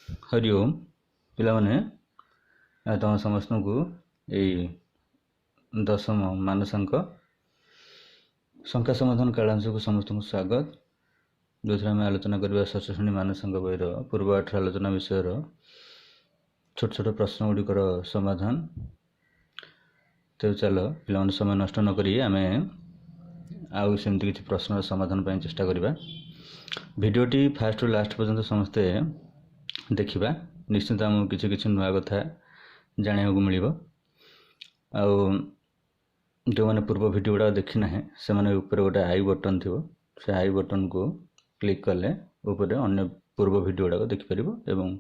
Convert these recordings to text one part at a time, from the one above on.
हरि ओम पिलाने तुम समस्त को यही दशम मानसांक संख्या समाधान कालांश को समस्त को स्वागत। जो आम आलोचना करवा षष्ठ श्रेणी मानसांक बहीर पूर्व 8 आलोचना विषय छोट छोट प्रश्न गुड़िकर समाधान। तो चलो पिला समय नष्ट नक आम आउ सेमती किसी प्रश्न समाधान पर चेष्टा करवा। भिडियोटी फास्ट रु लास्ट पर्यंत समस्ते देखा निश्चित आमको किसी किसी नुआ कथा जाना मिल। जो मैंने पूर्व भिड गुड़ा देखी ना से गोटे आई बटन थी से आई बटन को क्लिक कले ऊपर अन्य पूर्व भिड गुड़ाक देखिपर एवं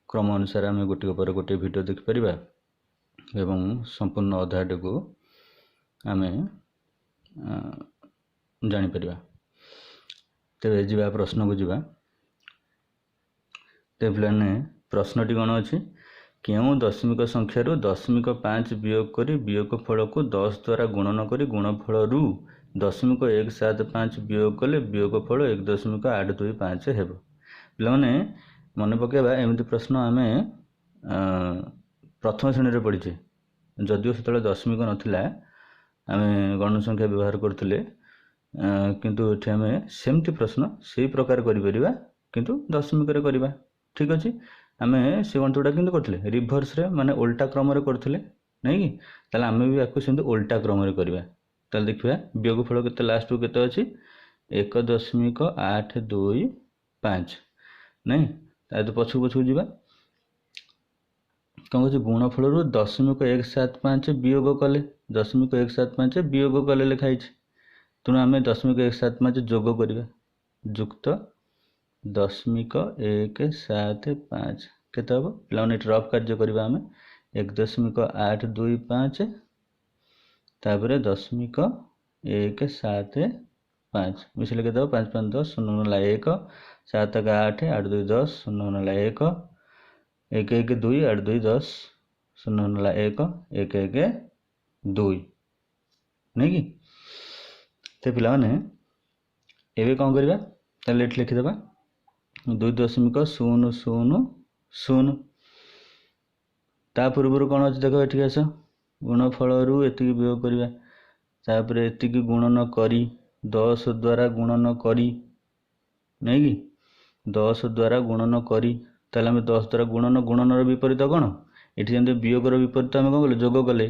क्रम अनुसार आम गोटे पर गोटे भिड देखिपर एवं संपूर्ण अध्याय को आम जापर। तेज जा प्रश्न को जीवा। पे प्रश्नटी कौन अच्छी क्यों दशमिक संख्यार 0.5 वियोग कर वियोग फल को 10 द्वारा गुणन कर गुणफल रु 0.175 वियोग कले वियोग फल 1.825 है। पे मन पकेबा एमती प्रश्न आम प्रथम श्रेणी पढ़ीचे जदिव से दशमिक नाला आम गण संख्या व्यवहार करते किंतु ये आम सेमती प्रश्न से प्रकार करिपरिबा किंतु दशमिक करवा। ठीक अच्छे आम से गणितटा कि करते रिभर्स रे माने उल्टा क्रम करते नहीं कि आम भी आपको सेमती उल्टा क्रम करवा। देखिए वियोग फल के लास्ट को केते अच्छी 1.825 नहीं तो पछू पछू जावा कौन कह गुणफल रु 0.175 वियोग कले 0.175 वियोग कले लिखाई तेणु आम 0.175 जोग करवा जुक्त 0.175 केते हम पे रफ कार्य करवा आम 1.825 तापर 0.175 मिसले के 5 5 10 0 1 7 8 8 2 10 0 1 1 1 2 8 2 10 0 1 1 1 2 नहीं कि तो पे एवं कौन करवा लिखिदेवा 2.000 ता पूर्व कौन अच्छे देख ये आस गुणफल रु एति वियोग करवा तापर एति गुणन करी 10 द्वारा गुणन करी नहीं कि 10 द्वारा गुणन करी ताले आम 10 द्वारा गुणन गुणन विपरीत कौन ये जमी वियोगर विपरीत आम कौन कले जोग कले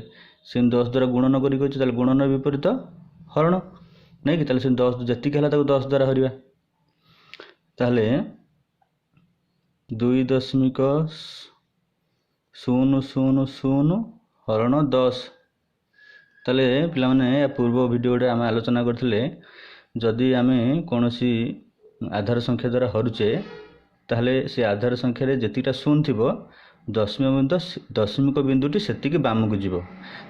से 10 द्वारा गुणन कर गुणन विपरीत हरण नहीं कि से 10 जी है 10 द्वारा हरवा ताले 2.000 हरण 10 ताले पे पूर्व भिडियो आम आलोचना करते जदि आम कौन सी आधार संख्या द्वारा हरुचे ताले से आधार संख्यार जीटा शून्य थी दशमिक बिंदुटी से बाम को जीव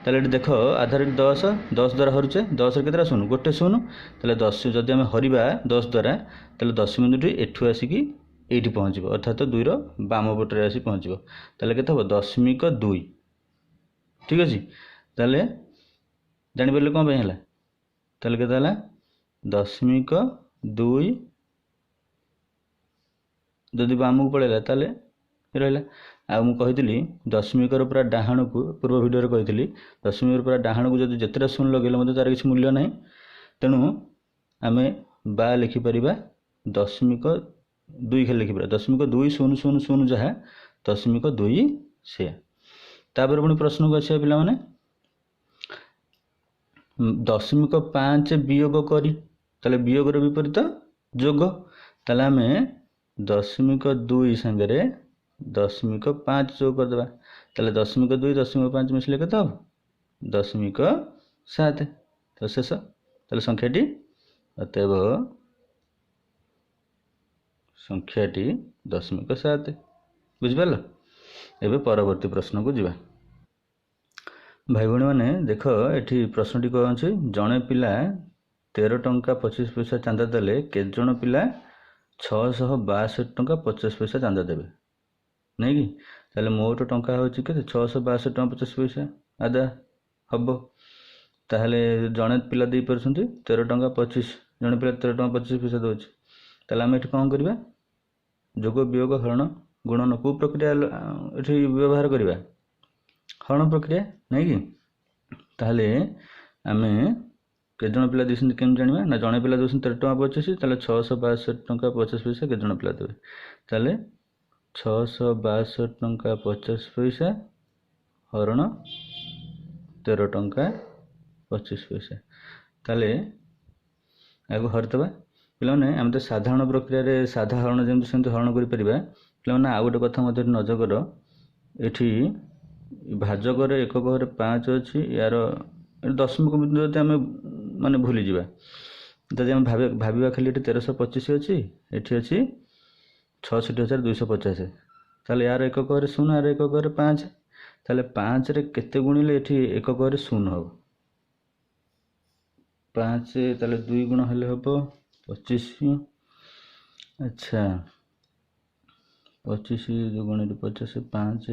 ताले देख आधार 10 द्वारा हरुचे 10 के शून्य गोटे शून्य ताले 10 जदि आम हरवा 10 द्वारा ताले 10 बिंदुटी एठू आसिकी ये पहुँच अर्थात 2 बाम पटे आसी पहुँच ताले केते हम 0.2 ठीक अच्छे ताले जापर कौन है ताले केते 0.2 जदि बाम को पड़ेगा ताले रहा आ मुझे दशमिक पूरा डाहाण को पूर्व भिडियो कही दशमिक पूरा डाहाण को जब जिते शून्य लगे तार किसी मूल्य ना तेणु आम बा लिखिपर 0.2 खाली लिखिपर 0.200 जहाँ 0.2 से तापर पुणी प्रश्न को आसा पिला 0.5 वियोग करी ताले वियोगर विपरीत जोग ताले आम 0.2 सांगे 0.5 जोग करदे ताले 0.2 0.5 मिसले के 0.7 तो शेष ताले संख्याटी अतएव संख्याटी 0.7 बुझिपार। एवं परवर्ती प्रश्न को जीवा भाई भाई मैंने देख ये प्रश्नटी कौन अच्छे जड़े पिला 13 टंका 25 पैसा चांदा देले केत जन पिला 662 टंका 50 पैसा चांदा देवे नहीं कि ताले मोट टंका हूँ के 662 टंका 50 पैसा आदा हम ताहले जड़े पिला दे पार 13 टंका 25 जड़े पिला 13 टंका 25 पैसा दौर ताले आम ये कौन करवा जोग वियोग हरण गुणन को प्रक्रिया ये व्यवहार करवा हरण प्रक्रिया नहीं कि ताहले आमे के जन पिला देछन केम जानिबा ना जने पिला देछन 13 टका 25 ताले 662 टका 50 पैसा के जन पिला देबे ताले 662 टका 50 पैसा हरण 13 टका 25 पैसा ताले आगो हरतबा पिला ने हम तो साधारण प्रक्रिया रे साधारण जेमति सेमति हरण करि परिबा पिला ने आ गोटे कथा मध्ये नजर कर एठी भाजक रे एकक रे 5 अछि यार दशमिक बिंदु जते हम माने भूली जिबा जदि हम भाबिबा खाली एठी 1325 अछि एठी अछि 66250 ताले यार एकक रे 0 यार एकक रे 5 ताले 5 रे केते गुणिले एठी एकक रे 0 हो 5 ताले 2 गुण हेले हबो 25 अच्छा 25 2 गुण 50 5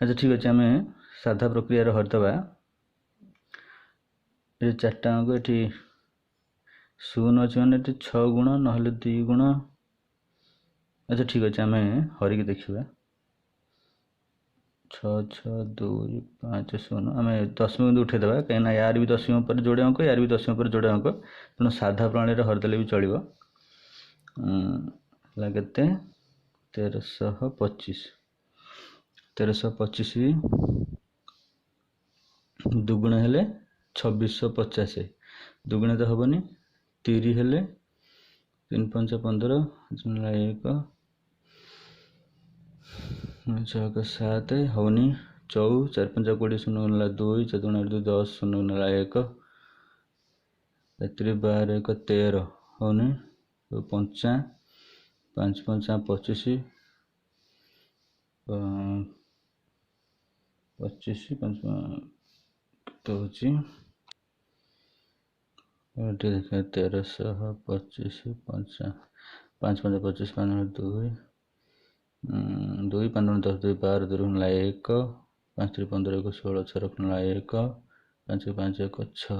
अच्छा ठीक अछि हमें साधा प्रक्रिया रे हरतबा ये चारटा अंक एठी 0 अछि माने एठी 6 गुण नहले 2 गुण अच्छा ठीक अछि हमें हरि के देखिबा 6 6 2 5 0 हमें दशमिक बिंदु उठे देबा कहीं ना यार भी दशमिक पर जोड़े अंक यार भी दशमिक पर जोड़े अंक तेणु साधा प्रणाली रे हरदेले भी चलिबो लगते 1325 दुगुण हेले 2650 दुगुण तो हबनी 30 हेले 3 5 15 1 6 7 हवनी 4 4 5 20 0 गुणला 2 4 गुणा 2 10 0 गुणला 1 3 12 1 13 हवनी 5 5 5 25 25 5 तो होची एटे देखा 1325 5 5 5 25 5 2 2 5 10 2 12 2 गुणला 1 5 3 15 1 16 6 गुणला 1 5 5 1 6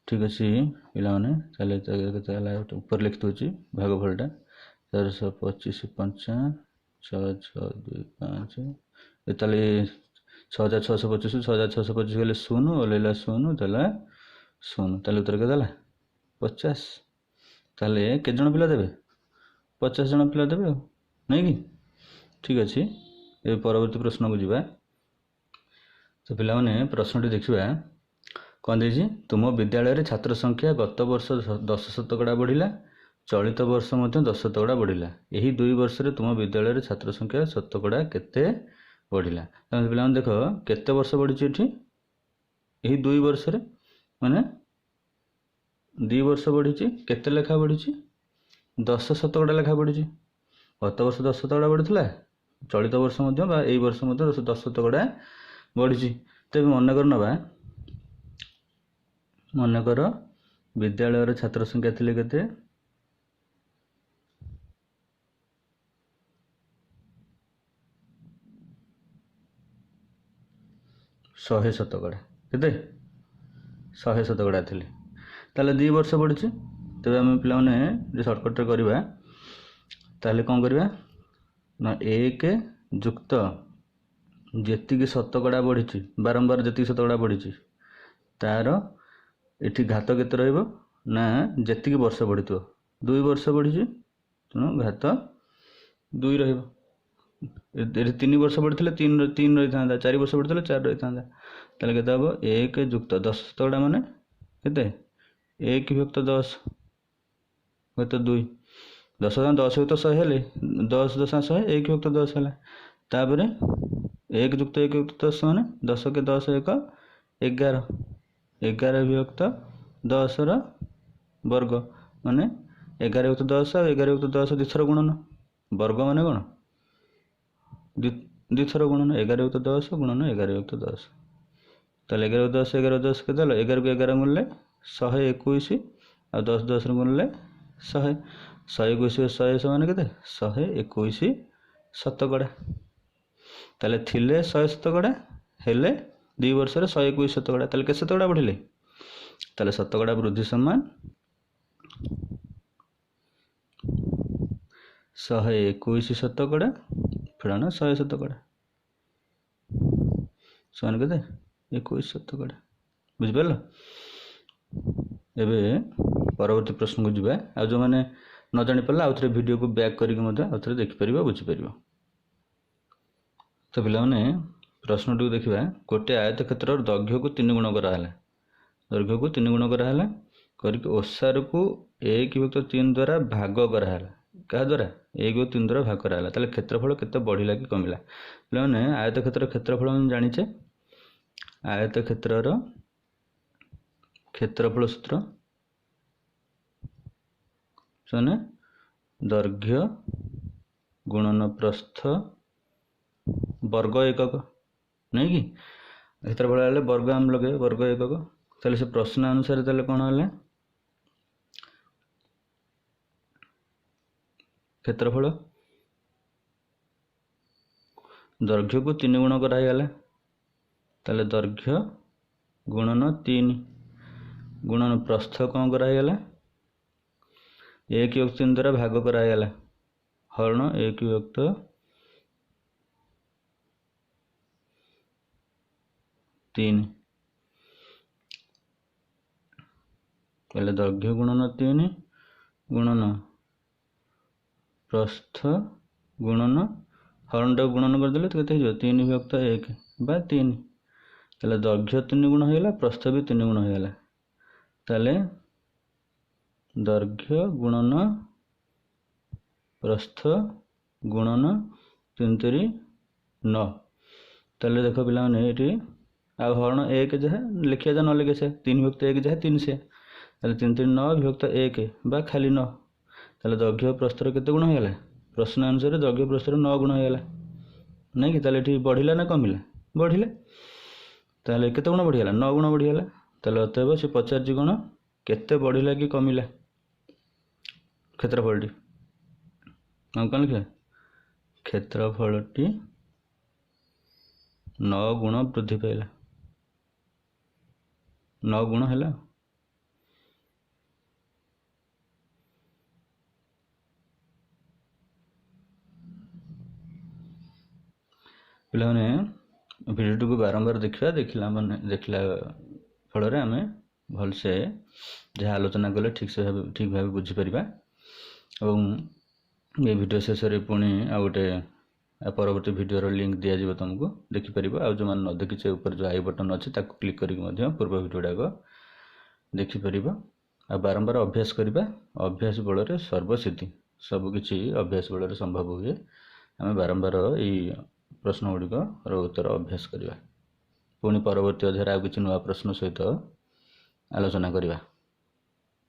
ठीक अछि पिला माने चले चला ऊपर लिख दोची भागफलटा 1325 5 6 6 2 5 एताले 6625 6625 गले 0 ओलेला 0 तला 0 ताले उत्तर के दला 50 ताले के जण पिला देबे 50 जण पिला देबे नै कि ठीक अछि ए परवर्ती प्रश्न को जिबा तो पिला माने प्रश्नटी देखिबा कोन देजी तुम विद्यालय रे छात्र संख्या गत वर्ष 10 शतकड़ा बढ़िला चलित वर्ष मध्ये 10 शतकड़ा बढ़िला एही 2 वर्ष रे तुम विद्यालय रे छात्र संख्या शतकड़ा केते बढ़िला तमे पिला माने देखो केते वर्ष बढ़ी छि एठी एही 2 वर्ष रे माने 2 वर्ष बढ़ी छि केते लेखा बढ़ी छि 10 शतकड़ा लेखा बढ़ी छि गत वर्ष 10 शतकड़ा बढ़िथिला चलित वर्ष मध्ये बा एही वर्ष मध्ये 10 शतकड़ा बढ़ी छि तबे मन कर नबा मन कर विद्यालय रे छात्र संख्या थिले केते 100 शतकड़ा केते 100 शतकड़ा थिले ताले 2 वर्ष बढ़ी छि तबे हम पिला माने जे शॉर्टकट रे करबा ताले कोन करबा ना 1 युक्त जेति की शतकड़ा बढ़ी छि बारंबार जेति शतकड़ा बढ़ी छि तार एठी घात केते रहइबो ना जेति की वर्ष बढ़ितो 2 वर्ष बढ़ी छि तनो घात 2 रहइबो एठी 3 वर्ष बढ़िथिले 3 3 रहि थांदा 4 वर्ष बढ़िथिले 4 रहि थांदा ताले केते हबो 1 युक्त 10 शतकड़ा माने केते 1 युक्त 10 होतो 2 10 10 युक्त 100 हेले 10 10 100 1 युक्त 10 हला तापरे 1 युक्त 1 युक्त 10 माने 10 के 10 1 11 11 युक्त 10 रा वर्ग माने 11 युक्त 10 11 युक्त 10 दिथर गुणन वर्ग माने कोन दिथर गुणन 11 युक्त 10 गुणन 11 युक्त 10 ताले 11 10 11 10 के दल 11 को 11 गुणले 121 आ 10 10 गुणले 100 121 100 माने केते 121 शतकड़ा ताले थिले 100 शतकड़ा हेले 2 वर्ष रे 121 शतकड़ा ताले के शतकड़ा बढ़िले ताले शतकड़ा वृद्धि समान 121 ଶତକଡ଼ା ଫେଡ଼ାଣ 100 ଶତକଡ଼ା ସମାନ କେତେ 21 ଶତକଡ଼ା। ବୁଝିପାରିଲ? ଏବେ ପରବର୍ତ୍ତୀ ପ୍ରଶ୍ନକୁ ଯିବା। ଆଉ ଯେଉଁମାନେ ନ ଜାଣିପାରିଲେ ଆଉ ଥରେ ଭିଡ଼ିଓକୁ ବ୍ୟାକ୍ କରିକି ମଧ୍ୟ ଆଉ ଥରେ ଦେଖିପାରିବ, ବୁଝିପାରିବ। ତ ପିଲାମାନେ ପ୍ରଶ୍ନଟିକୁ ଦେଖିବା। ଗୋଟିଏ ଆୟତକ୍ଷେତ୍ରର ଦୈର୍ଘ୍ୟକୁ 3 ଗୁଣ କରାହେଲା। ଦୈର୍ଘ୍ୟକୁ 3 ଗୁଣ କରାହେଲା କରିକି ଓସାରକୁ 1/3 ଦ୍ୱାରା ଭାଗ କରାହେଲା। କାହା ଦ୍ୱାରା? 1/3 ଦ୍ୱାରା ଭାଗ କରାହେଲା। ତାହେଲେ କ୍ଷେତ୍ରଫଳ କେତେ ବଢ଼ିଲା କି କମିଲା? ପିଲାମାନେ ଆୟତକ୍ଷେତ୍ରର କ୍ଷେତ୍ରଫଳ ଆମେ ଜାଣିଛେ। ଆୟତକ୍ଷେତ୍ରର କ୍ଷେତ୍ରଫଳ ସୂତ୍ର ମାନେ ଦୈର୍ଘ୍ୟ ଗୁଣନ ପ୍ରସ୍ଥ ବର୍ଗ ଏକକ, ନାଇଁ କି? କ୍ଷେତ୍ରଫଳ ହେଲେ ବର୍ଗ ଆମେ ଲଗେଇବା, ବର୍ଗ ଏକକ। ତାହେଲେ ସେ ପ୍ରଶ୍ନ ଅନୁସାରେ ତାହେଲେ କ'ଣ ହେଲା? କ୍ଷେତ୍ରଫଳ ଦୈର୍ଘ୍ୟକୁ 3 ଗୁଣ କରାହେଇଗଲା। ତାହେଲେ ଦୈର୍ଘ୍ୟ ଗୁଣନ 3 ଗୁଣନ ପ୍ରସ୍ଥ କ'ଣ କରାହେଇଗଲା? 1/3 ଦ୍ୱାରା ଭାଗ କରାହେଇଗଲା ହରଣ 1/3। ତାହେଲେ ଦୈର୍ଘ୍ୟ ଗୁଣନ 3 ଗୁଣନ ପ୍ରସ୍ଥ ଗୁଣନ ହରଣଟାକୁ ଗୁଣନ କରିଦେଲେ ତ କେତେ ହେଇଯିବ? 3/1 ବା 3। ତାହେଲେ ଦୈର୍ଘ୍ୟ 3 ଗୁଣ ହେଇଗଲା, ପ୍ରସ୍ଥ ବି 3 ଗୁଣ ହେଇଗଲା। ତାହେଲେ ଦୈର୍ଘ୍ୟ ଗୁଣନ ପ୍ରସ୍ଥ ଗୁଣନ 3 9। ତାହେଲେ ଦେଖ ପିଲାମାନେ ଏଠି ଆଉ ହରଣ 1 ଯାହା ଲେଖିବା ଯା ନ ଲେଖିବା ସେ 3/1 ଯାହା 3 ସେ। ତାହେଲେ 3 9/1 ବା ଖାଲି 9। ତାହେଲେ ଦୈର୍ଘ୍ୟ ପ୍ରସ୍ଥର କେତେ ଗୁଣ ହେଇଗଲା? ପ୍ରଶ୍ନ ଅନୁସାରେ ଦୈର୍ଘ୍ୟ ପ୍ରସ୍ଥର 9 ଗୁଣ ହେଇଗଲା, ନାଇଁ କି? ତାହେଲେ ଏଠି ବଢ଼ିଲା ନା କମିଲା? ବଢ଼ିଲା। ତାହେଲେ କେତେ ଗୁଣ ବଢ଼ିଗଲା? 9 ଗୁଣ ବଢ଼ିଗଲା। ତାହେଲେ ଅତଏବ ସେ ପଚାରିଛି କ'ଣ? କେତେ ବଢ଼ିଲା କି କମିଲା କ୍ଷେତ୍ରଫଳଟି? ଆଉ କ'ଣ ଲେଖିବା? କ୍ଷେତ୍ରଫଳଟି 9 ଗୁଣ ବୃଦ୍ଧି ପାଇଲା। 9 ଗୁଣ ହେଲା। ପିଲାମାନେ ଭିଡ଼ିଓଟିକୁ ବାରମ୍ବାର ଦେଖିଲା ଫଳରେ ଆମେ ଭଲସେ ଯାହା ଆଲୋଚନା କଲେ ଠିକ୍ ଭାବେ ବୁଝିପାରିବା। ଏବଂ ଏ ଭିଡ଼ିଓ ଶେଷରେ ପୁଣି ଆଉ ଗୋଟେ ପରବର୍ତ୍ତୀ ଭିଡ଼ିଓର ଲିଙ୍କ୍ ଦିଆଯିବ, ତୁମକୁ ଦେଖିପାରିବ। ଆଉ ଯେଉଁମାନେ ନ ଦେଖିଛେ ଉପରେ ଯେଉଁ ଆଇ ବଟନ୍ ଅଛି ତାକୁ କ୍ଲିକ୍ କରିକି ମଧ୍ୟ ପୂର୍ବ ଭିଡ଼ିଓ ଗୁଡ଼ାକ ଦେଖିପାରିବ। ଆଉ ବାରମ୍ବାର ଅଭ୍ୟାସ କରିବା। ଅଭ୍ୟାସ ବଳରେ ସର୍ବସିଦ୍ଧି। ସବୁକିଛି ଅଭ୍ୟାସ ବଳରେ ସମ୍ଭବ ହୁଏ। ଆମେ ବାରମ୍ବାର ଏଇ ପ୍ରଶ୍ନ ଗୁଡ଼ିକର ଉତ୍ତର ଅଭ୍ୟାସ କରିବା। ପୁଣି ପରବର୍ତ୍ତୀ ଅଧ୍ୟାୟରେ ଆଉ କିଛି ନୂଆ ପ୍ରଶ୍ନ ସହିତ ଆଲୋଚନା କରିବା।